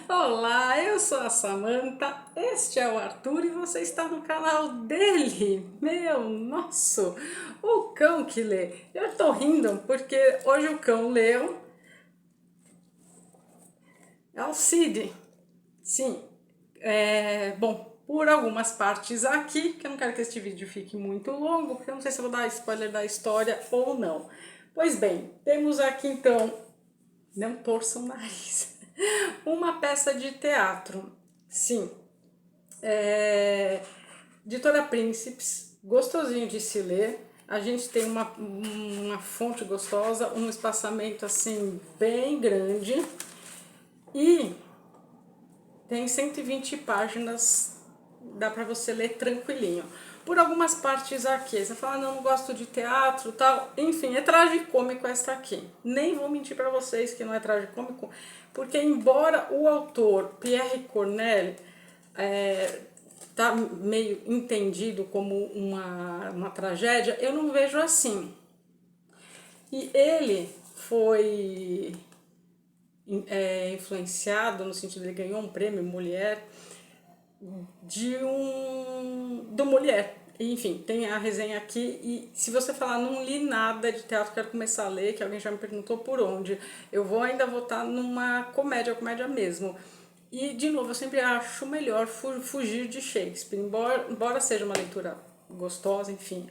Olá, eu sou a Samantha, este é o Arthur e você está no canal dele, meu, nosso, o cão que lê. Eu tô rindo porque hoje o cão leu, é o Cid, sim, bom, por algumas partes aqui, que eu não quero que este vídeo fique muito longo, porque eu não sei se eu vou dar spoiler da história ou não. Pois bem, temos aqui então, não torçam o nariz, uma peça de teatro, sim. Editora Príncipes, gostosinho de se ler. A gente tem uma fonte gostosa, um espaçamento assim bem grande e tem 120 páginas, dá para você ler tranquilinho. Por algumas partes aqui, você fala, não, não gosto de teatro, tal. Enfim, é tragicômico esta aqui. Nem vou mentir para vocês que não é tragicômico, porque embora o autor Pierre Corneille tá meio entendido como uma tragédia, eu não vejo assim. E ele foi influenciado, no sentido de ele ganhou um prêmio Mulher, do Mulher. Enfim, tem a resenha aqui e se você falar não li nada de teatro, quero começar a ler, que alguém já me perguntou por onde, eu vou ainda votar numa comédia mesmo. E, de novo, eu sempre acho melhor fugir de Shakespeare, embora seja uma leitura gostosa, enfim.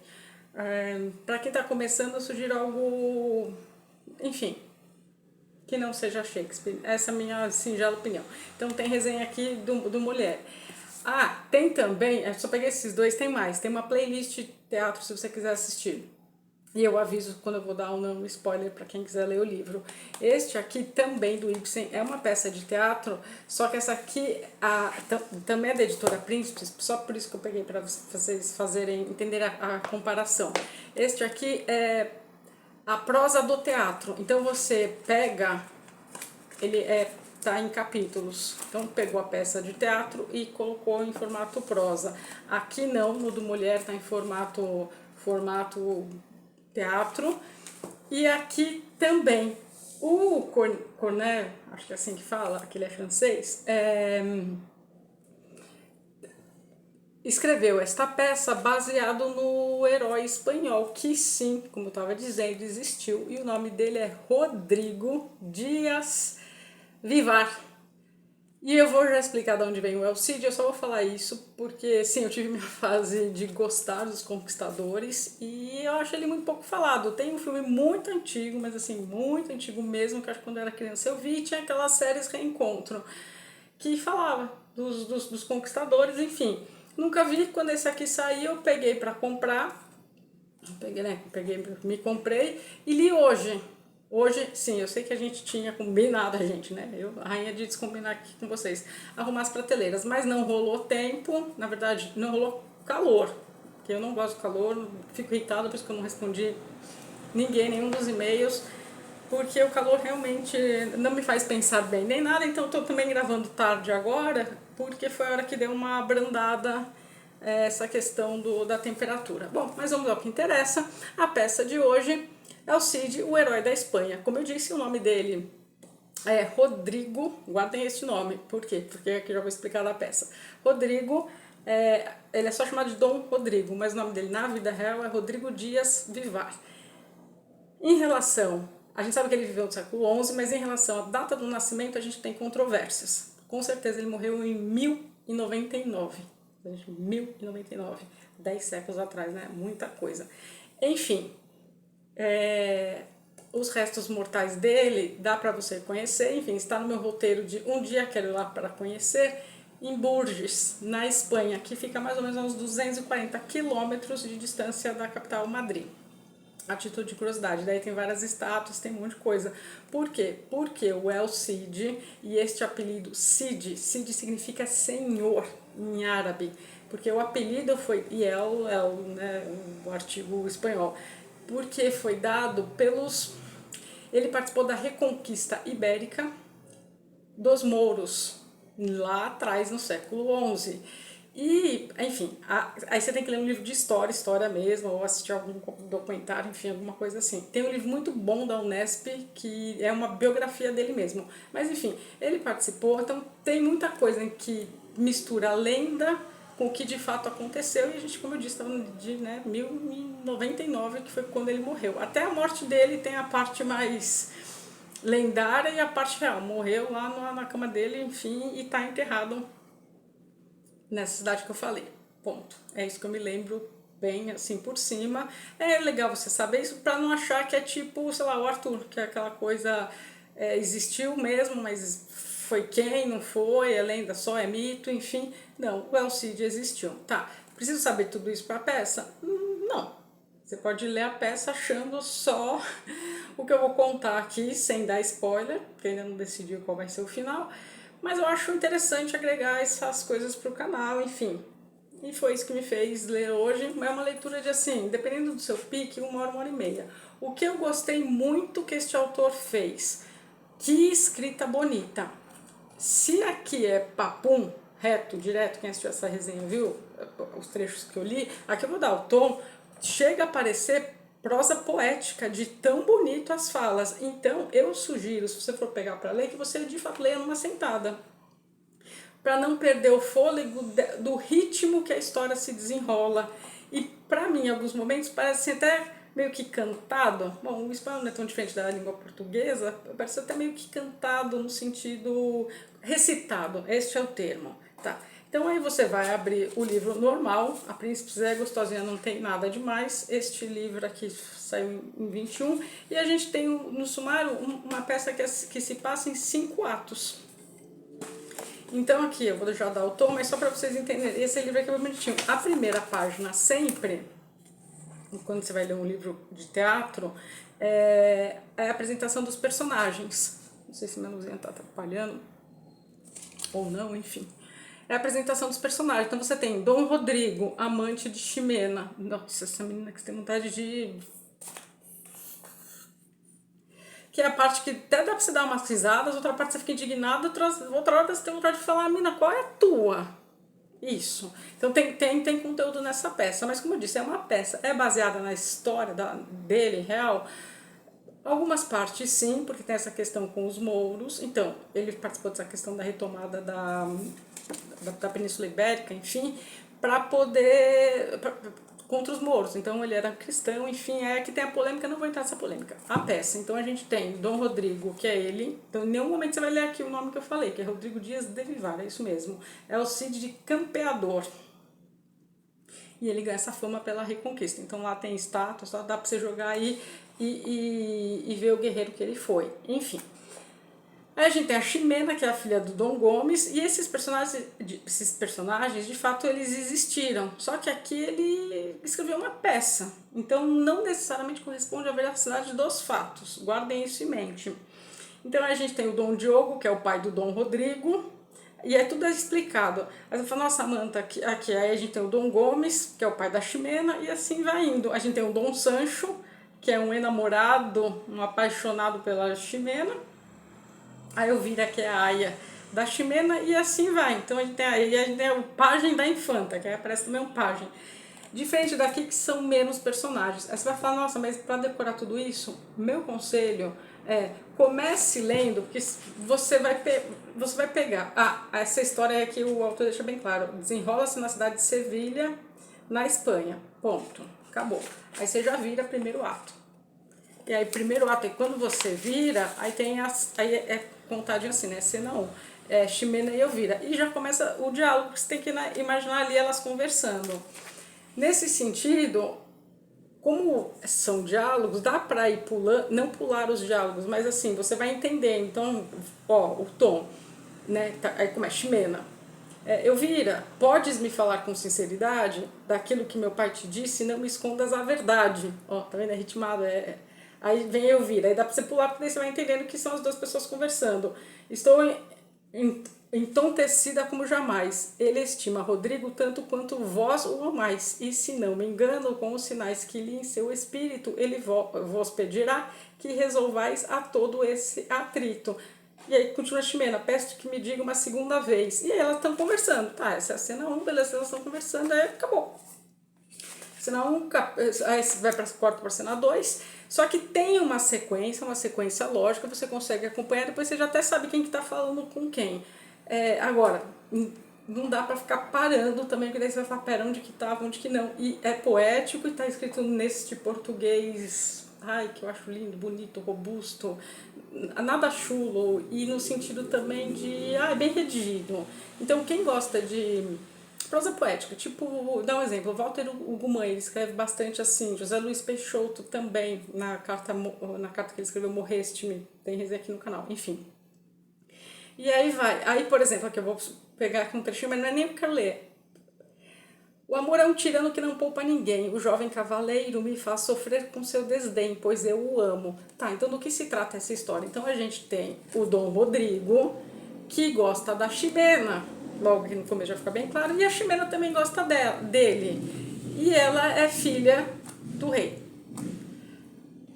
Para quem está começando, eu sugiro algo, enfim, que não seja Shakespeare. Essa é a minha singela opinião. Então tem resenha aqui do Mulher. Ah, tem também, eu só peguei esses dois, tem mais. Tem uma playlist de teatro se você quiser assistir. E eu aviso quando eu vou dar um spoiler para quem quiser ler o livro. Este aqui também do Ibsen é uma peça de teatro, só que essa aqui também é da editora Príncipes, só por isso que eu peguei para vocês fazerem entender a comparação. Este aqui é a prosa do teatro. Então você pega, ele tá em capítulos. Então pegou a peça de teatro e colocou em formato prosa. Aqui não, no do Mulher tá em formato teatro. E aqui também o Corneille, acho que é assim que fala, que ele é francês, escreveu esta peça baseado no herói espanhol, que sim, como eu estava dizendo, existiu. E o nome dele é Rodrigo Dias Vivar. E eu vou já explicar de onde vem o El Cid, eu só vou falar isso porque, sim, eu tive minha fase de gostar dos Conquistadores e eu acho ele muito pouco falado. Tem um filme muito antigo, mas assim, muito antigo mesmo, que eu acho que quando eu era criança eu vi, tinha aquelas séries Reencontro, que falava dos Conquistadores, enfim. Nunca vi, quando esse aqui saiu, eu peguei para comprar, me comprei e li hoje. Hoje, sim, eu sei que a gente tinha combinado, a gente, né? Eu, a rainha de descombinar aqui com vocês, arrumar as prateleiras, mas não rolou tempo, na verdade, não rolou calor, porque eu não gosto do calor, fico irritada, por isso que eu não respondi ninguém, nenhum dos e-mails, porque o calor realmente não me faz pensar bem nem nada, então eu tô também gravando tarde agora, porque foi a hora que deu uma abrandada essa questão da temperatura. Bom, mas vamos ao que interessa. A peça de hoje é o Cid, o herói da Espanha. Como eu disse, o nome dele é Rodrigo, guardem este nome, por quê? Porque aqui já vou explicar da peça. Rodrigo, ele é só chamado de Dom Rodrigo, mas o nome dele na vida real é Rodrigo Dias Vivar. Em relação, a gente sabe que ele viveu no século XI, mas em relação à data do nascimento a gente tem controvérsias. Com certeza ele morreu em 1099. 1099, 10 séculos atrás, né? Muita coisa. Enfim, os restos mortais dele dá para você conhecer. Enfim, está no meu roteiro de um dia quero ir lá para conhecer, em Bourges, na Espanha, que fica mais ou menos a uns 240 quilômetros de distância da capital Madrid. A título de curiosidade, daí tem várias estátuas, tem um monte de coisa. Por quê? Porque o El Cid e este apelido Cid, Cid significa senhor em árabe, porque o apelido foi El, né, o artigo espanhol, porque foi dado pelos... Ele participou da Reconquista Ibérica dos mouros, lá atrás no século XI. E, enfim, aí você tem que ler um livro de história mesmo, ou assistir algum documentário, enfim, alguma coisa assim. Tem um livro muito bom da Unesp, que é uma biografia dele mesmo. Mas, enfim, ele participou, então tem muita coisa em que mistura a lenda com o que de fato aconteceu. E a gente, como eu disse, estava de 1099, que foi quando ele morreu. Até a morte dele tem a parte mais lendária e a parte real. Morreu lá na cama dele, enfim, e está enterrado nessa cidade que eu falei. Ponto. É isso que eu me lembro bem assim por cima. É legal você saber isso para não achar que é tipo, sei lá, o Arthur, que é aquela coisa, existiu mesmo, mas foi quem, não foi, é lenda só, é mito, enfim. Não, o El Cid existiu. Tá, preciso saber tudo isso para a peça? Não. Você pode ler a peça achando só o que eu vou contar aqui, sem dar spoiler, porque ainda não decidi qual vai ser o final. Mas eu acho interessante agregar essas coisas para o canal, enfim. E foi isso que me fez ler hoje. É uma leitura de, assim, dependendo do seu pique, 1 hora e meia. O que eu gostei muito que este autor fez? Que escrita bonita. Se aqui é papum, reto, direto, quem assistiu essa resenha viu os trechos que eu li, aqui eu vou dar o tom, chega a parecer prosa poética, de tão bonito as falas. Então, eu sugiro, se você for pegar para ler, que você de fato leia numa sentada, para não perder o fôlego do ritmo que a história se desenrola. E para mim, em alguns momentos, parece até meio que cantado. Bom, o espanhol não é tão diferente da língua portuguesa, parece até meio que cantado no sentido recitado. Este é o termo, tá? Então aí você vai abrir o livro normal, A Príncipe Zé Gostosinha não tem nada demais. Este livro aqui saiu em 21 e a gente tem no sumário uma peça que se passa em 5 atos. Então aqui eu vou já dar o tom, mas só para vocês entenderem, esse livro aqui é bonitinho. A primeira página sempre, quando você vai ler um livro de teatro, é a apresentação dos personagens. Não sei se minha luzinha está atrapalhando ou não, enfim. É a apresentação dos personagens. Então você tem Dom Rodrigo, amante de Ximena. Nossa, essa menina que tem vontade de... Que é a parte que até dá pra você dar umas risadas, outra parte você fica indignado, outra hora você tem vontade de falar, mina, qual é a tua? Isso. Então tem conteúdo nessa peça, mas como eu disse, é uma peça, é baseada na história dele, real. Algumas partes sim, porque tem essa questão com os mouros, então ele participou dessa questão da retomada da Península Ibérica, enfim, para poder... contra os mouros, então ele era cristão, enfim, é que tem a polêmica, não vou entrar nessa polêmica. A peça, então a gente tem Dom Rodrigo, que é ele, então em nenhum momento você vai ler aqui o nome que eu falei, que é Rodrigo Dias de Vivar, é isso mesmo, é o Cid de Campeador. E ele ganha essa fama pela Reconquista, então lá tem estátua, só dá pra você jogar aí e ver o guerreiro que ele foi, enfim. Aí a gente tem a Ximena, que é a filha do Dom Gomes, e esses personagens, de fato, eles existiram. Só que aqui ele escreveu uma peça, então não necessariamente corresponde à veracidade dos fatos. Guardem isso em mente. Então a gente tem o Dom Diogo, que é o pai do Dom Rodrigo, e é tudo explicado. Aí você fala, nossa, Samanta, aqui. Aí a gente tem o Dom Gomes, que é o pai da Ximena, e assim vai indo. A gente tem o Dom Sancho, que é um enamorado, um apaixonado pela Ximena. A Elvira, que é a aia da Ximena, e assim vai. Então a gente tem o pajem da infanta, que aí aparece também um pajem. Diferente daqui, que são menos personagens. Aí você vai falar, nossa, mas para decorar tudo isso, meu conselho é comece lendo, porque você vai pegar. Essa história é que o autor deixa bem claro. Desenrola-se na cidade de Sevilha, na Espanha. Ponto. Acabou. Aí você já vira primeiro ato. E aí, primeiro ato, quando você vira, aí tem aí é contadinho assim, né? Cena 1, Ximena e Elvira. E já começa o diálogo, você tem que imaginar ali elas conversando. Nesse sentido, como são diálogos, dá pra ir pulando, não pular os diálogos, mas assim, você vai entender. Então, ó, o tom, né? Aí como é Ximena. Elvira, podes me falar com sinceridade daquilo que meu pai te disse, não me escondas a verdade. Ó, tá vendo? É ritmado, Aí vem Elvira, aí dá pra você pular, porque daí você vai entendendo que são as duas pessoas conversando. Estou entontecida como jamais. Ele estima Rodrigo tanto quanto vós o amais. E se não me engano, com os sinais que lhe em seu espírito ele vos pedirá que resolvais a todo esse atrito. E aí continua a Ximena, peço que me diga uma segunda vez. E aí elas estão conversando. Tá, essa é a cena 1, beleza, elas estão conversando, aí acabou. Cena 1, aí vai para corta para cena 2. Só que tem uma sequência lógica, você consegue acompanhar, depois você já até sabe quem que tá falando com quem. Agora, não dá para ficar parando também, porque daí você vai falar, pera, onde que tava, onde que não. E é poético e tá escrito nesse português, ai, que eu acho lindo, bonito, robusto, nada chulo, e no sentido também de, bem redigido. Então, quem gosta de prosa poética, tipo, dá um exemplo, Walter Ugumã, ele escreve bastante assim, José Luiz Peixoto também, na carta que ele escreveu Morreste-me, tem resenha aqui no canal, enfim. E aí vai, aí por exemplo, aqui eu vou pegar aqui um trechinho, mas não é nem o que eu quero ler. O amor é um tirano que não poupa ninguém, o jovem cavaleiro me faz sofrer com seu desdém, pois eu o amo. Tá, então do que se trata essa história? Então a gente tem o Dom Rodrigo, que gosta da Ximena, logo que no começo já fica bem claro, e a Ximena também gosta dele. E ela é filha do rei.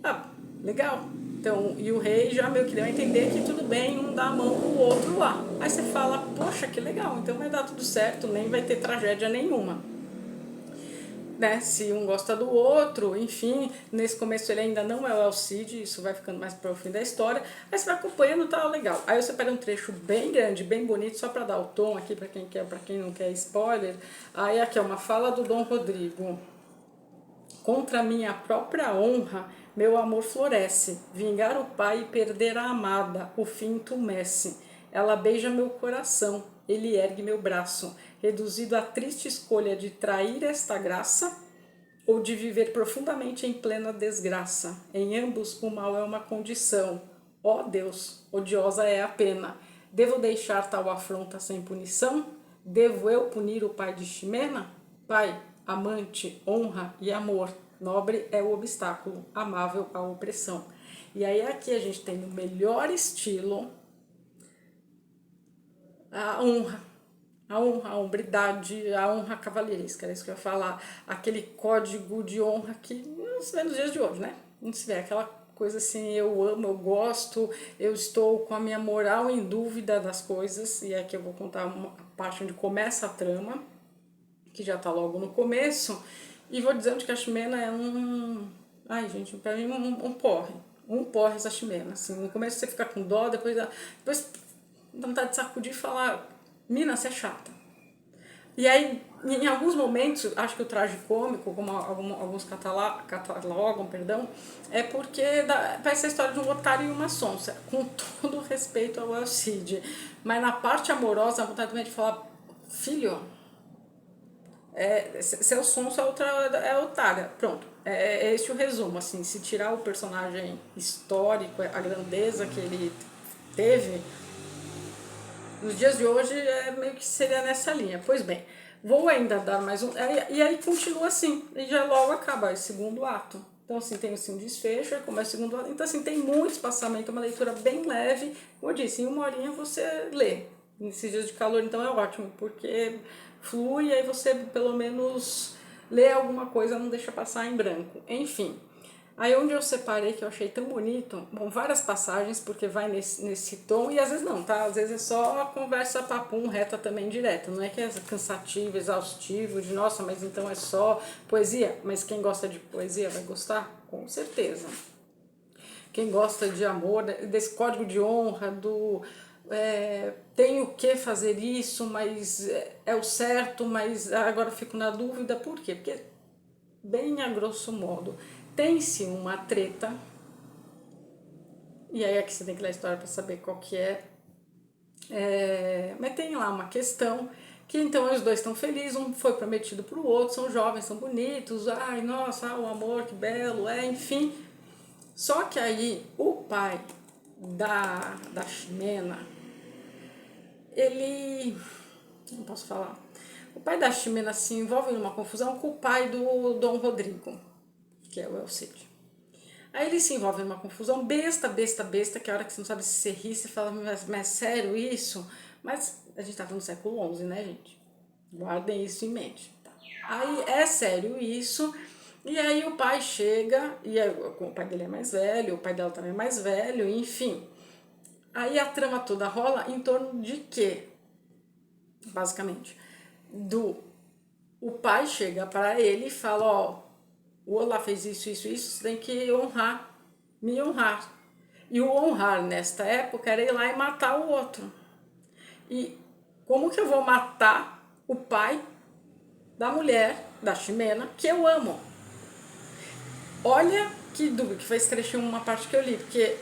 Ah, legal. Então, e o rei já meio que deu a entender que tudo bem, um dá a mão pro outro lá. Aí você fala, poxa, que legal, então vai dar tudo certo, nem vai ter tragédia nenhuma. Né, se um gosta do outro, enfim, nesse começo ele ainda não é o Alcide, isso vai ficando mais para o fim da história, aí você vai acompanhando, tá legal. Aí eu separei um trecho bem grande, bem bonito, só para dar o tom aqui para quem quer, para quem não quer spoiler. Aí aqui é uma fala do Dom Rodrigo. Contra minha própria honra, meu amor floresce, vingar o pai e perder a amada, o fim entumece. Ela beija meu coração, ele ergue meu braço, reduzido à triste escolha de trair esta graça ou de viver profundamente em plena desgraça. Em ambos o mal é uma condição. Ó Deus, odiosa é a pena. Devo deixar tal afronta sem punição? Devo eu punir o pai de Ximena? Pai, amante, honra e amor. Nobre é o obstáculo, amável a opressão. E aí aqui a gente tem no melhor estilo a honra, a hombridade, a honra cavalheiresca, era isso que eu ia falar, aquele código de honra que não se vê nos dias de hoje, né? Não se vê aquela coisa assim, eu amo, eu gosto, eu estou com a minha moral em dúvida das coisas, e aqui eu vou contar uma parte onde começa a trama, que já tá logo no começo, e vou dizer onde que a Ximena é ai gente, pra mim um porre essa Ximena, assim, no começo você fica com dó, depois dá vontade de sacudir e falar, mina, você é chata. E aí, em alguns momentos, acho que o traje cômico, como alguns catalogam, perdão, é porque parece a história de um otário e uma sonsa, com todo respeito ao Alcide. Mas na parte amorosa, a vontade também de falar, filho, seu sonso é otária. Pronto, é esse o resumo. Assim, se tirar o personagem histórico, a grandeza que ele teve, nos dias de hoje meio que seria nessa linha. Pois bem, vou ainda dar mais um. E aí continua assim, e já logo acaba esse segundo ato. Então, assim, tem assim, um desfecho, aí começa o segundo ato. Então, assim, tem muito espaçamento, uma leitura bem leve. Como eu disse, em uma horinha você lê. Nesses dias de calor, então é ótimo, porque flui, aí você pelo menos lê alguma coisa, não deixa passar em branco. Enfim. Aí onde eu separei, que eu achei tão bonito, bom, várias passagens, porque vai nesse tom, e às vezes não, tá? Às vezes é só conversa papum, reta também, direta. Não é que é cansativo, exaustivo, de nossa, mas então é só poesia. Mas quem gosta de poesia vai gostar? Com certeza. Quem gosta de amor, desse código de honra, tenho que fazer isso, mas é o certo, mas agora fico na dúvida, por quê? Porque, bem a grosso modo, tem-se uma treta, e aí aqui você tem que ler a história para saber qual que mas tem lá uma questão que então os dois estão felizes, um foi prometido para o outro, são jovens, são bonitos, ai nossa, o amor que belo, enfim. Só que aí o pai da Ximena, ele, não posso falar, o pai da Ximena se envolve numa confusão com o pai do Dom Rodrigo, que é o Alcide. Aí ele se envolve numa confusão besta, que a hora que você não sabe se você ri, você fala, mas é sério isso? Mas a gente tá no século XI, né, gente? Guardem isso em mente. Tá? Aí é sério isso, e aí o pai chega, e aí, o pai dele é mais velho, o pai dela também é mais velho, enfim. Aí a trama toda rola em torno de quê? Basicamente, o pai chega para ele e fala, ó, o Olá fez isso, isso, isso, você tem que honrar, me honrar. E o honrar nesta época era ir lá e matar o outro. E como que eu vou matar o pai da mulher, da Ximena, que eu amo? Olha que dúvida, que foi esse trechinho uma parte que eu li, porque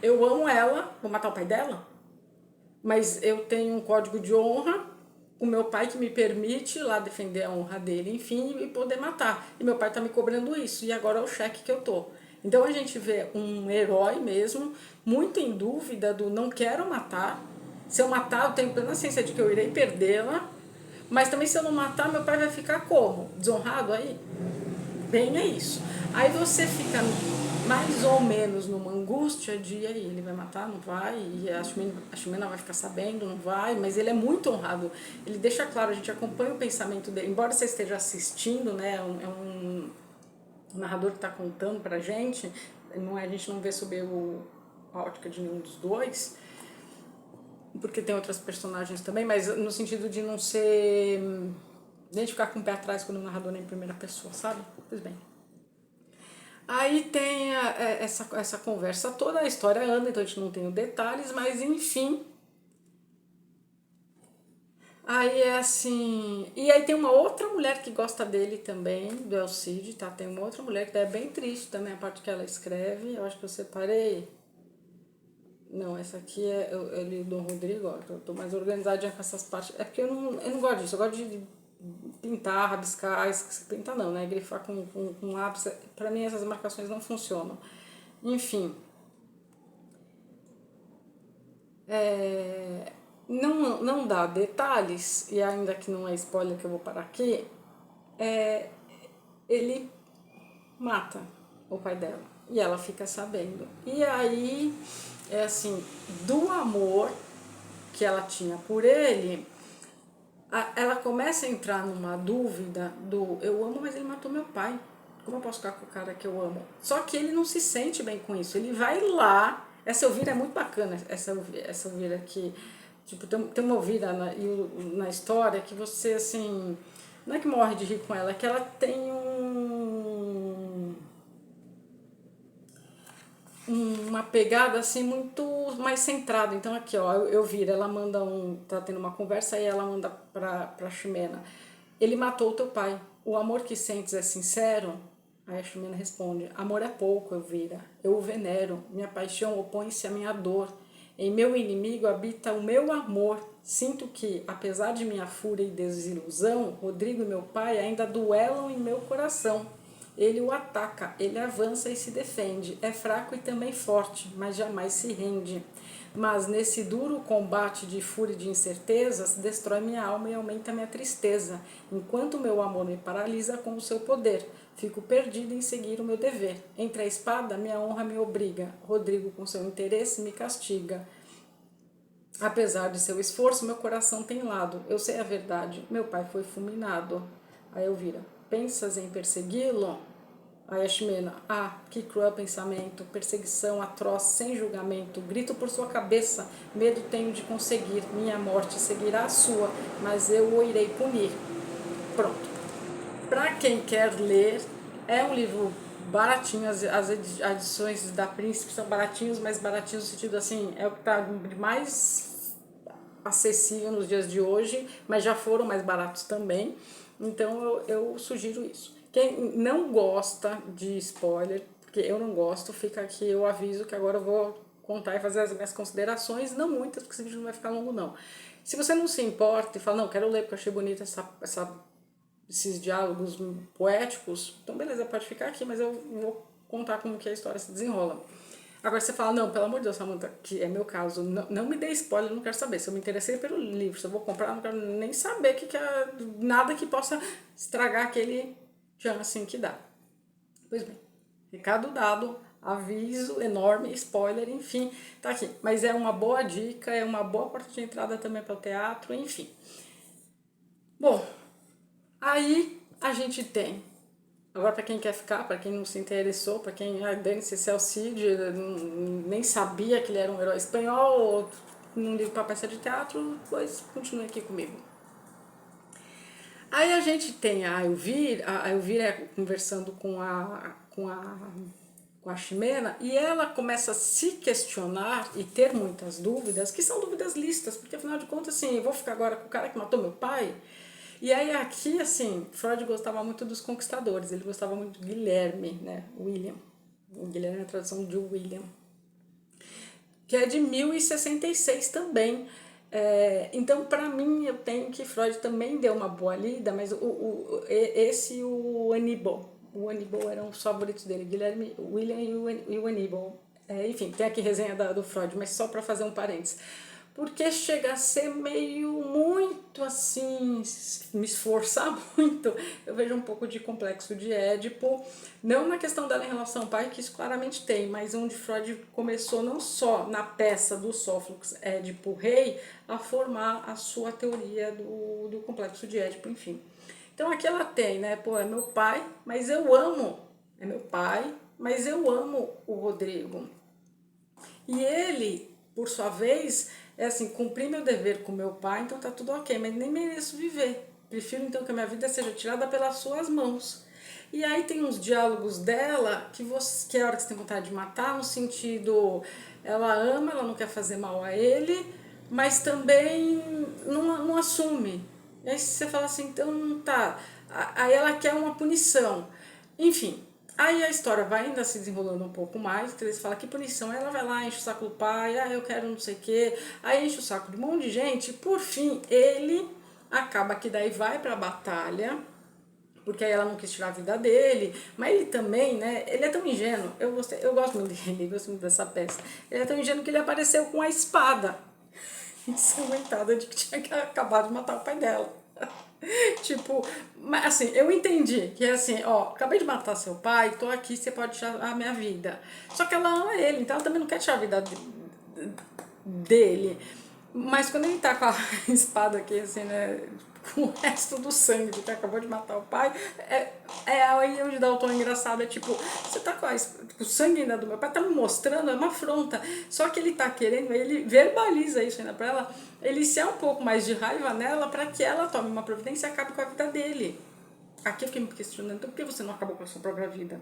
eu amo ela, vou matar o pai dela? Mas eu tenho um código de honra, o meu pai que me permite lá defender a honra dele, enfim, e poder matar. E meu pai tá me cobrando isso, e agora é o cheque que eu tô. Então a gente vê um herói mesmo, muito em dúvida do não quero matar. Se eu matar, eu tenho plena ciência de que eu irei perdê-la. Mas também se eu não matar, meu pai vai ficar como? Desonrado aí? Bem, é isso. Aí você fica mais ou menos numa angústia de e aí, ele vai matar, não vai? E a Ximena vai ficar sabendo, não vai? Mas ele é muito honrado. Ele deixa claro, a gente acompanha o pensamento dele. Embora você esteja assistindo, né? Um narrador que está contando pra gente, não é, a gente não vê sob a ótica de nenhum dos dois, porque tem outras personagens também, mas no sentido de não ser... nem de ficar com o pé atrás quando o narrador é em primeira pessoa, sabe? Pois bem. Aí tem essa conversa toda, a história anda, então a gente não tem os detalhes, mas enfim. Aí é assim. E aí tem uma outra mulher que gosta dele também, do Elcide, tá? Tem uma outra mulher que é bem triste também, a parte que ela escreve. Eu acho que eu separei. Não, essa aqui é li do Rodrigo, ó, eu tô mais organizadinha com essas partes. É porque eu não gosto disso, eu gosto de pintar, rabiscar, pintar não, né? Grifar com lápis. Pra mim essas marcações não funcionam. Enfim, não dá detalhes, e ainda que não é spoiler que eu vou parar aqui, ele mata o pai dela. E ela fica sabendo. E aí, é assim, do amor que ela tinha por ele, ela começa a entrar numa dúvida do eu amo, mas ele matou meu pai. Como eu posso ficar com o cara que eu amo? Só que ele não se sente bem com isso. Ele vai lá. Essa Elvira é muito bacana, essa Elvira aqui. Tipo, tem uma Elvira na história que você, assim... Não é que morre de rir com ela, é que ela tem uma pegada assim muito mais centrada. Então aqui, ó, eu viro, ela manda tá tendo uma conversa e ela manda pra Ximena. Ele matou o teu pai. O amor que sentes é sincero? Aí a Ximena responde: amor é pouco, Elvira. Eu o venero. Minha paixão opõe-se à minha dor. Em meu inimigo habita o meu amor. Sinto que, apesar de minha fúria e desilusão, Rodrigo e meu pai ainda duelam em meu coração. Ele o ataca, ele avança e se defende. É fraco e também forte, mas jamais se rende. Mas nesse duro combate de fúria e de incertezas, destrói minha alma e aumenta minha tristeza, enquanto meu amor me paralisa com o seu poder. Fico perdido em seguir o meu dever. Entre a espada, minha honra me obriga. Rodrigo, com seu interesse, me castiga. Apesar de seu esforço, meu coração tem lado. Eu sei a verdade. Meu pai foi fulminado. Aí Elvira: pensas em persegui-lo? Aí a Ximena: ah, que cruel pensamento. Perseguição atroz, sem julgamento. Grito por sua cabeça. Medo tenho de conseguir. Minha morte seguirá a sua, mas eu o irei punir. Pronto. Para quem quer ler, é um livro baratinho, as edições da Príncipe são baratinhos, mas baratinhos no sentido assim, é o que está mais acessível nos dias de hoje, mas já foram mais baratos também, então eu sugiro isso. Quem não gosta de spoiler, porque eu não gosto, fica aqui o aviso que agora eu vou contar e fazer as minhas considerações, não muitas, porque esse vídeo não vai ficar longo não. Se você não se importa e fala, não, quero ler porque eu achei bonita esses diálogos poéticos, então beleza, pode ficar aqui, mas eu vou contar como que a história se desenrola. Agora você fala, não, pelo amor de Deus, Samantha, que é meu caso, não me dê spoiler, eu não quero saber. Se eu me interessei pelo livro, se eu vou comprar, eu não quero nem saber que é nada que possa estragar aquele tchan assim que dá. Pois bem, recado dado, aviso enorme, spoiler, enfim, tá aqui. Mas é uma boa dica, é uma boa porta de entrada também para o teatro, enfim. Bom, aí a gente tem Agora, para quem quer ficar, para quem não se interessou, para quem, dane-se, esse é o Cid, nem sabia que ele era um herói espanhol, ou não ligo para peça de teatro, pois continue aqui comigo. Aí a gente tem a Elvira conversando com a Ximena, e ela começa a se questionar e ter muitas dúvidas, que são dúvidas listas, porque afinal de contas, assim, eu vou ficar agora com o cara que matou meu pai? E aí aqui, assim, Freud gostava muito dos conquistadores, ele gostava muito de Guilherme, né, William. O Guilherme é a tradução de William, que é de 1066 também. Então, para mim, eu tenho que Freud também deu uma boa lida, mas esse e o Aníbal. O Aníbal eram os favoritos dele, Guilherme, William e o Aníbal. Enfim, tem aqui resenha do Freud, mas só para fazer um parênteses. Porque chega a ser meio muito assim, me esforçar muito. Eu vejo um pouco de complexo de Édipo, não na questão dela em relação ao pai, que isso claramente tem, mas onde Freud começou não só na peça do Sófocles, Édipo Rei, a formar a sua teoria do complexo de Édipo, enfim. Então aqui ela tem, né, pô, é meu pai, mas eu amo, é meu pai, mas eu amo o Rodrigo. E ele, por sua vez, é assim, cumpri meu dever com meu pai, então tá tudo ok, mas nem mereço viver. Prefiro então que a minha vida seja tirada pelas suas mãos. E aí tem uns diálogos dela que é a hora que você tem vontade de matar, no sentido, ela ama, ela não quer fazer mal a ele, mas também não assume. E aí você fala assim, então tá. Aí ela quer uma punição. Enfim, aí a história vai ainda se desenrolando um pouco mais, que eles falam que punição, ela vai lá, enche o saco do pai, eu quero não sei o quê, aí enche o saco de um monte de gente, por fim, ele acaba que daí vai pra batalha, porque aí ela não quis tirar a vida dele, mas ele também, né, ele é tão ingênuo, eu gosto muito dele, gosto muito dessa peça, ele é tão ingênuo que ele apareceu com a espada ensanguentada de que tinha acabado de matar o pai dela. Tipo, mas assim, eu entendi que é assim, ó, acabei de matar seu pai, tô aqui, você pode tirar a minha vida. Só que ela ama ele, então ela também não quer tirar a vida dele. Mas quando ele tá com a espada aqui, assim, né, com o resto do sangue de que acabou de matar o pai, é aí onde dá o tom engraçado, é tipo, você tá com o sangue ainda do meu pai, tá me mostrando, é uma afronta. Só que ele tá querendo, ele verbaliza isso ainda pra ela, ele se é um pouco mais de raiva nela pra que ela tome uma providência e acabe com a vida dele. Aqui eu fiquei me questionando, então por que você não acabou com a sua própria vida?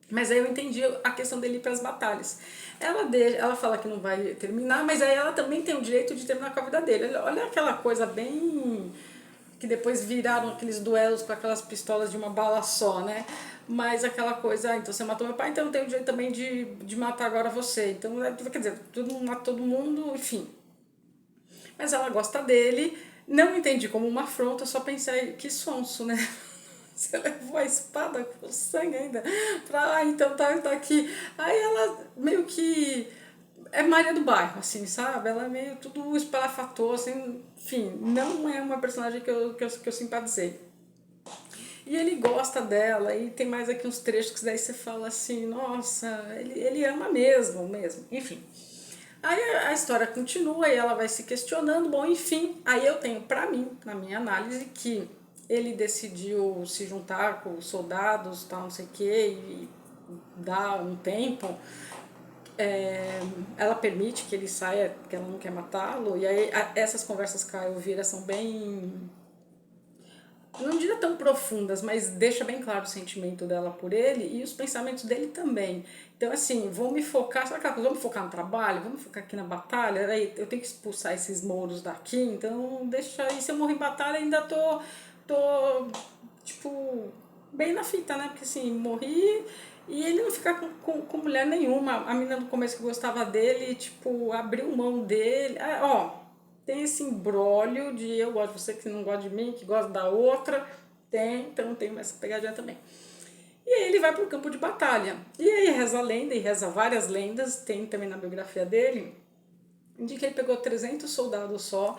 Mas aí eu entendi a questão dele ir para as batalhas. Ela fala que não vai terminar, mas aí ela também tem o direito de terminar com a vida dele. Olha aquela coisa bem que depois viraram aqueles duelos com aquelas pistolas de uma bala só, né? Mas aquela coisa, então você matou meu pai, então eu tenho o direito também de matar agora você. Então, quer dizer, todo mundo mata todo mundo, enfim. Mas ela gosta dele, não entendi como uma afronta, só pensei, que sonso, né? Você levou a espada com sangue ainda então tá aqui. Aí ela meio que é Maria do Bairro, assim, sabe? Ela é meio tudo espalafatou, assim, enfim, não é uma personagem que eu simpatizei. E ele gosta dela, e tem mais aqui uns trechos que daí você fala assim, nossa, ele ama mesmo, enfim. Aí a história continua e ela vai se questionando, bom, enfim, aí eu tenho pra mim, na minha análise, que ele decidiu se juntar com os soldados, tal, não sei o que, e dar um tempo, ela permite que ele saia, porque ela não quer matá-lo, e aí essas conversas com a Elvira são bem, não diria tão profundas, mas deixa bem claro o sentimento dela por ele e os pensamentos dele também. Então, assim, vou me focar, sabe aquela coisa, vamos focar no trabalho, vamos focar aqui na batalha, aí eu tenho que expulsar esses mouros daqui, então deixa aí, se eu morrer em batalha ainda tô tipo, bem na fita, né? Porque assim, morri e ele não ficar com mulher nenhuma. A menina do começo que gostava dele, tipo, abriu mão dele. Tem esse imbróglio de eu gosto de você, que não gosta de mim, que gosta da outra. Então tem essa pegadinha também. E aí ele vai pro campo de batalha. E aí reza a lenda, e reza várias lendas, tem também na biografia dele, de que ele pegou 300 soldados só,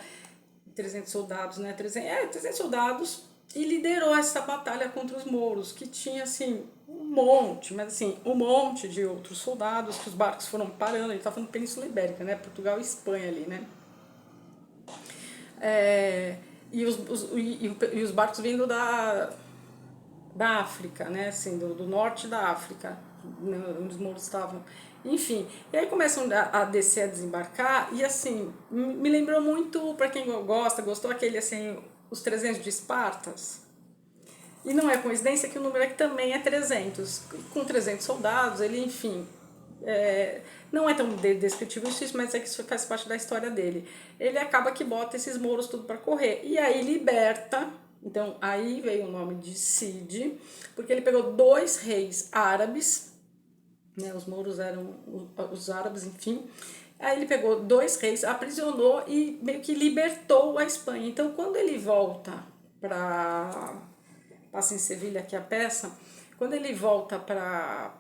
300 soldados, né? 300 soldados, e liderou essa batalha contra os mouros, que tinha, assim, um monte, mas assim, um monte de outros soldados, que os barcos foram parando, ele tá falando Península Ibérica, né? Portugal e Espanha ali, né? E os barcos vindo da África, né, assim, do norte da África, né, onde os mouros estavam, enfim. E aí começam a descer, a desembarcar, e assim, me lembrou muito, para quem gostou aquele, assim, os 300 de Espartas. E não é coincidência que o número aqui também é 300. Com 300 soldados, ele, enfim, não é tão descritivo isso, mas é que isso faz parte da história dele. Ele acaba que bota esses mouros tudo para correr. E aí liberta, então aí veio o nome de Cid, porque ele pegou 2 reis árabes, né, os mouros eram os árabes, enfim. Aí ele pegou 2 reis, aprisionou e meio que libertou a Espanha. Então quando ele volta para... Passa em Sevilha aqui a peça, quando ele volta para...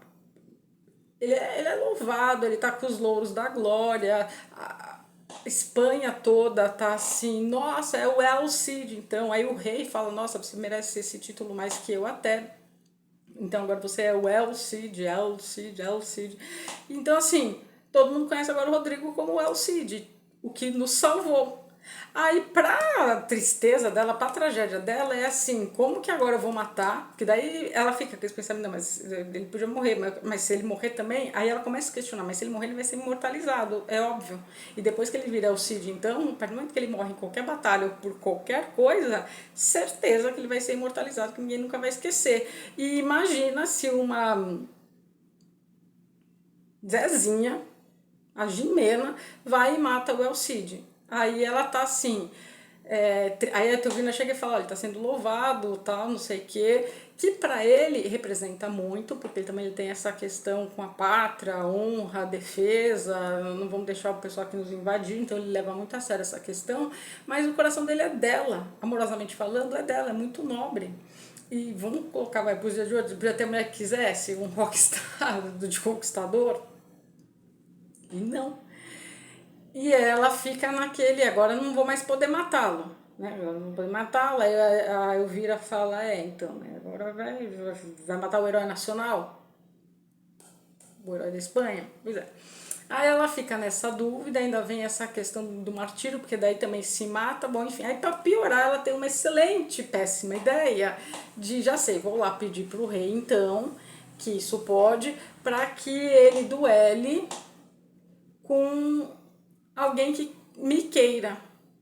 Ele é louvado, ele tá com os louros da glória, a Espanha toda tá assim, nossa, é o El Cid. Então aí o rei fala, nossa, você merece esse título mais que eu até. Então agora você é o El Cid, El Cid, El Cid. Então assim, todo mundo conhece agora o Rodrigo como o El Cid, o que nos salvou. Aí, pra tristeza dela, pra tragédia dela, é assim, como que agora eu vou matar? Porque daí ela fica com esse pensamento, não, mas ele podia morrer, mas se ele morrer também, aí ela começa a questionar, mas se ele morrer, ele vai ser imortalizado, é óbvio. E depois que ele vira o Cid, então, a partir do momento que ele morre em qualquer batalha ou por qualquer coisa, certeza que ele vai ser imortalizado, que ninguém nunca vai esquecer. E imagina se uma Zezinha, a Jimena, vai e mata o El Cid. Aí ela tá assim, aí a Teovina chega e fala, olha, ele tá sendo louvado, tal, não sei o quê, que para ele representa muito, porque ele tem essa questão com a pátria, a honra, a defesa, não vamos deixar o pessoal aqui nos invadir, então ele leva muito a sério essa questão, mas o coração dele é dela, amorosamente falando, é dela, é muito nobre. E vamos colocar, vai, pros dias de hoje, podia ter mulher que quisesse um rockstar de conquistador, e não. E ela fica naquele, agora não vou mais poder matá-lo, né? Agora não vou poder matá-lo. Aí a Elvira fala, então, né? Agora vai matar o herói nacional, o herói da Espanha. Pois é. Aí ela fica nessa dúvida, ainda vem essa questão do martírio, porque daí também se mata, bom, enfim. Aí pra piorar, ela tem uma excelente, péssima ideia de, já sei, vou lá pedir pro rei, então, que isso pode, para que ele duele com alguém que me queira.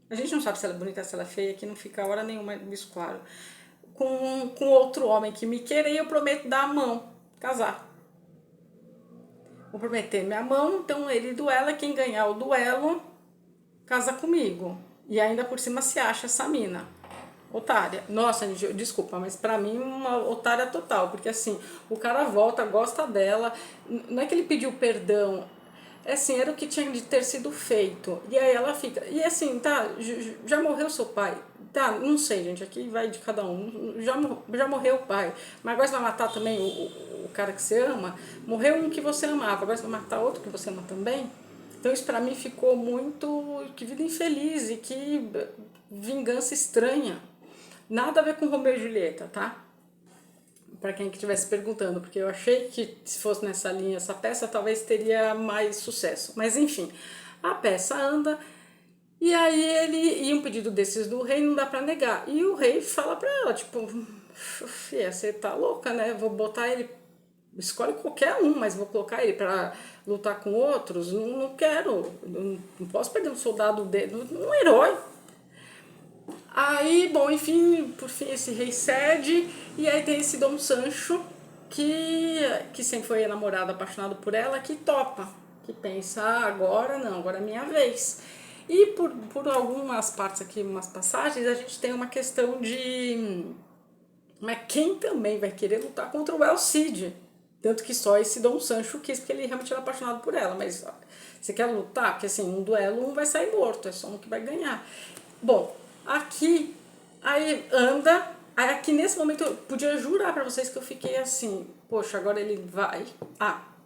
A gente não sabe se ela é bonita, se ela é feia, que não fica hora nenhuma isso claro. Com outro homem que me queira e eu prometo dar a mão, casar. Vou prometer minha mão, então ele duela, quem ganhar o duelo, casa comigo. E ainda por cima se acha essa mina. Otária. Nossa, gente, desculpa, mas pra mim uma otária total, porque assim, o cara volta, gosta dela, não é que ele pediu perdão, é assim, era o que tinha de ter sido feito. E aí ela fica, e assim, tá, já morreu seu pai? Tá, não sei, gente, aqui vai de cada um. Já morreu o pai, mas agora você vai matar também o cara que você ama? Morreu um que você amava, agora você vai matar outro que você ama também? Então isso pra mim ficou muito, que vida infeliz e que vingança estranha. Nada a ver com Romeu e Julieta, tá? Para quem que estivesse perguntando, porque eu achei que se fosse nessa linha essa peça talvez teria mais sucesso. Mas enfim, a peça anda e aí e um pedido desses do rei não dá para negar. E o rei fala para ela, tipo, filha, você tá louca, né? Vou botar ele, escolhe qualquer um, mas vou colocar ele para lutar com outros? Não quero, não posso perder um soldado dele, um herói. Aí, bom, enfim, por fim esse rei cede, e aí tem esse Dom Sancho, que sempre foi namorado, apaixonado por ela, que topa, que pensa, agora não, agora é minha vez. E por algumas partes aqui, umas passagens, a gente tem uma questão de... Mas quem também vai querer lutar contra o El Cid? Tanto que só esse Dom Sancho quis, porque ele realmente era apaixonado por ela. Mas ó, você quer lutar? Porque assim, um duelo um vai sair morto, é só um que vai ganhar. Bom, aqui, aí anda, aí aqui nesse momento eu podia jurar pra vocês que eu fiquei assim, poxa, agora ele vai.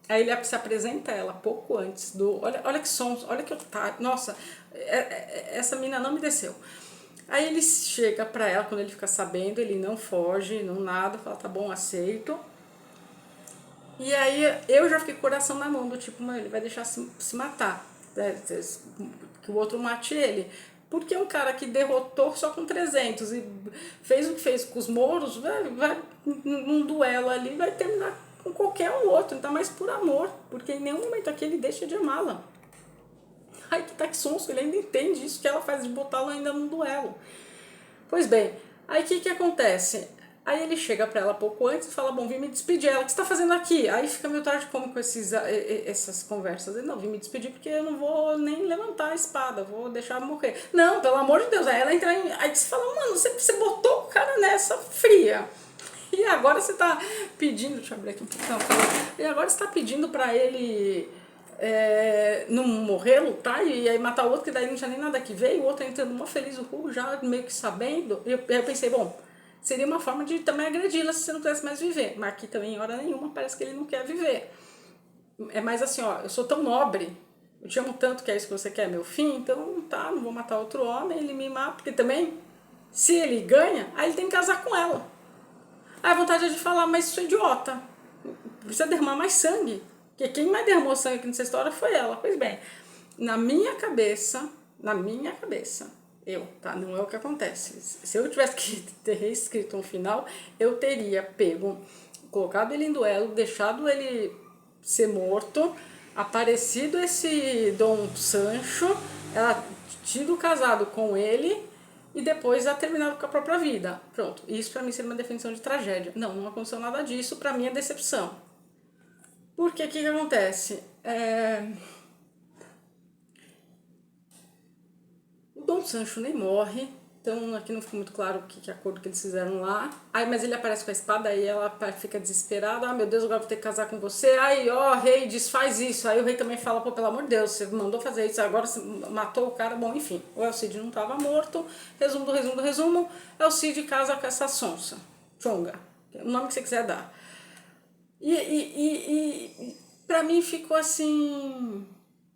Aí ele se apresenta a ela pouco antes do. Olha que sons, olha que otário. Nossa, essa mina não me desceu. Aí ele chega pra ela, quando ele fica sabendo, ele não foge, não nada, fala, tá bom, aceito. E aí eu já fiquei com o coração na mão, do tipo, mano, ele vai deixar se matar, né? Que o outro mate ele. Porque um cara que derrotou só com 300 e fez o que fez com os mouros, vai num duelo ali, vai terminar com qualquer um outro, ainda mais por amor, porque em nenhum momento aqui ele deixa de amá-la. Ai, que tá que sonso, ele ainda entende isso que ela faz de botá-lo ainda num duelo. Pois bem, aí o que acontece? Aí ele chega pra ela pouco antes e fala, bom, vim me despedir. Ela, o que você tá fazendo aqui? Aí fica meio tarde como com essas conversas. Ele, não, vim me despedir porque eu não vou nem levantar a espada, vou deixar morrer. Não, pelo amor de Deus. Aí ela entra em... Aí você fala, mano, você botou o cara nessa fria. E agora você tá pedindo... Deixa eu abrir aqui um pouquinho. E agora você tá pedindo pra ele... não morrer, lutar e aí matar o outro, que daí não tinha nem nada que ver, e o outro entrando mó feliz, o cu, já meio que sabendo. Eu pensei, bom, seria uma forma de também agredi-la se você não quisesse mais viver. Mas aqui também, em hora nenhuma, parece que ele não quer viver. É mais assim, ó, eu sou tão nobre, eu te amo tanto que é isso que você quer, meu fim, então tá, não vou matar outro homem, ele me mata, porque também, se ele ganha, aí ele tem que casar com ela. Aí a vontade é de falar, mas isso é idiota, precisa derramar mais sangue. Porque quem mais derramou sangue aqui nessa história foi ela. Pois bem, na minha cabeça, tá? Não é o que acontece. Se eu tivesse que ter reescrito um final, eu teria pego, colocado ele em duelo, deixado ele ser morto, aparecido esse Dom Sancho, ela tido casado com ele e depois já terminado com a própria vida. Pronto, isso pra mim seria uma definição de tragédia. Não, não aconteceu nada disso, pra mim é decepção. Porque o que acontece? O Dom Sancho nem morre, então aqui não ficou muito claro o que acordo que eles fizeram lá. Aí, mas ele aparece com a espada, aí ela fica desesperada, ah meu Deus, agora vou ter que casar com você. Aí, ó, rei, desfaz isso. Aí o rei também fala, pô, pelo amor de Deus, você mandou fazer isso, agora você matou o cara. Bom, enfim, o Elcide não estava morto. Resumo do resumo do resumo, Elcide casa com essa sonsa, Chonga, o nome que você quiser dar. E pra mim ficou assim,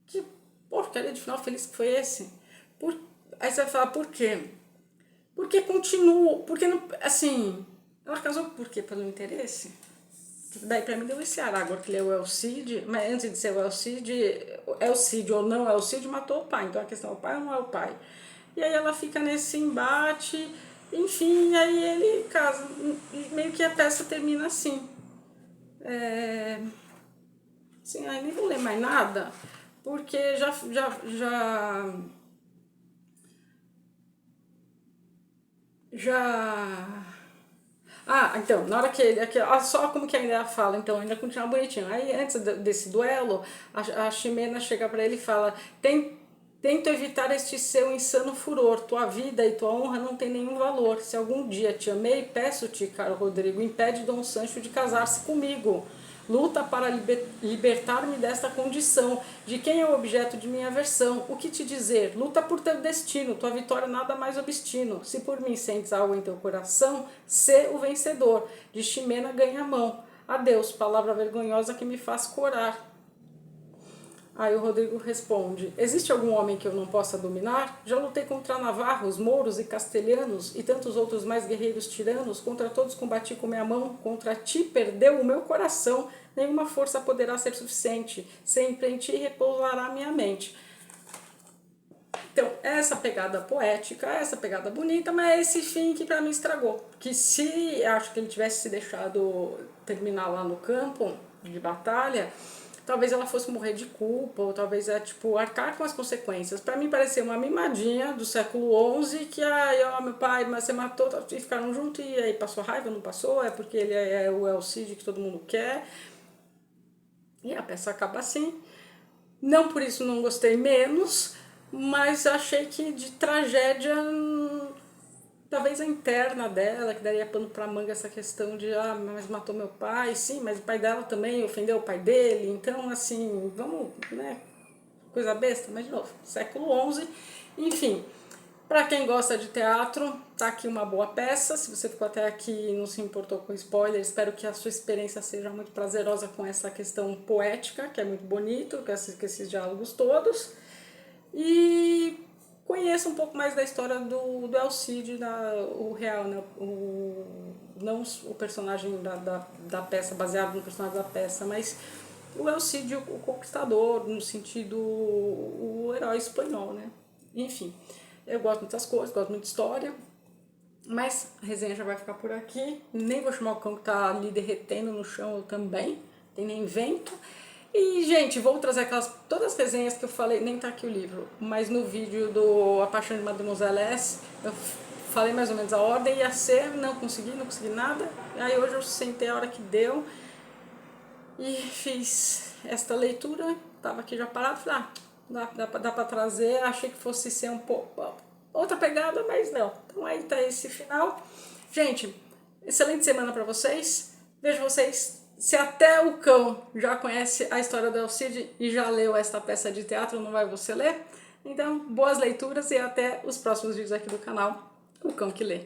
que porcaria de final feliz que foi esse? Aí você vai falar, por quê? Porque continua, porque não, assim, ela casou por quê? Pelo interesse? Daí pra mim deu esse ar, agora que ele é o Elcide, mas antes de ser o Elcide ou não Elcide matou o pai, então a questão é o pai ou não é o pai? E aí ela fica nesse embate, enfim, aí ele casa, e meio que a peça termina assim. Sim, aí nem vou ler mais nada, porque já. Ah, então, na hora que ele. Só como que ainda fala, então, ainda continua bonitinho. Aí, antes desse duelo, a Ximena chega pra ele e fala: Tento evitar este seu insano furor. Tua vida e tua honra não têm nenhum valor. Se algum dia te amei, peço-te, caro Rodrigo, impede Dom Sancho de casar-se comigo. Luta para libertar-me desta condição, de quem é o objeto de minha aversão. O que te dizer? Luta por teu destino, tua vitória nada mais obstino. Se por mim sentes algo em teu coração, sê o vencedor. De Ximena ganha a mão. Adeus, palavra vergonhosa que me faz corar. Aí o Rodrigo responde: existe algum homem que eu não possa dominar? Já lutei contra navarros, mouros e castelhanos e tantos outros mais guerreiros tiranos. Contra todos combati com minha mão, contra ti perdeu o meu coração. Nenhuma força poderá ser suficiente. Sempre em ti repousará minha mente. Então, essa pegada poética, essa pegada bonita, mas é esse fim que pra mim estragou. Que se acho que ele tivesse se deixado terminar lá no campo de batalha, talvez ela fosse morrer de culpa, ou talvez tipo, arcar com as consequências. Pra mim parecia uma mimadinha do século XI, que ai, ó, meu pai, mas você matou, e ficaram juntos, e aí passou raiva, não passou, é porque ele é o Elcide que todo mundo quer. E a peça acaba assim. Não por isso não gostei menos, mas achei que de tragédia, talvez a interna dela, que daria pano pra manga essa questão de, ah, mas matou meu pai, sim, mas o pai dela também ofendeu o pai dele, então assim, vamos, né, coisa besta, mas de novo, século XI, enfim. Para quem gosta de teatro, tá aqui uma boa peça. Se você ficou até aqui e não se importou com spoiler, espero que a sua experiência seja muito prazerosa com essa questão poética, que é muito bonito, com esses diálogos todos. E conheça um pouco mais da história do Elcide, o real, né? Não o personagem da peça, baseado no personagem da peça, mas o Elcide, o conquistador, no sentido o herói espanhol, né? Enfim. Eu gosto de muitas coisas, gosto muito de história. Mas a resenha já vai ficar por aqui. Nem vou chamar o cão que tá ali derretendo no chão, eu também. Tem nem vento. E, gente, vou trazer todas as resenhas que eu falei, nem tá aqui o livro, mas no vídeo do A Paixão de Mademoiselle S, eu falei mais ou menos a ordem, ia ser, não consegui nada. Aí hoje eu sentei a hora que deu e fiz esta leitura, tava aqui já parado, falei, dá pra trazer, achei que fosse ser um pouco outra pegada, mas não. Então aí tá esse final. Gente, excelente semana pra vocês. Vejo vocês. Se até o cão já conhece a história do Alcide e já leu esta peça de teatro, não vai você ler? Então, boas leituras e até os próximos vídeos aqui do canal, O Cão que Lê.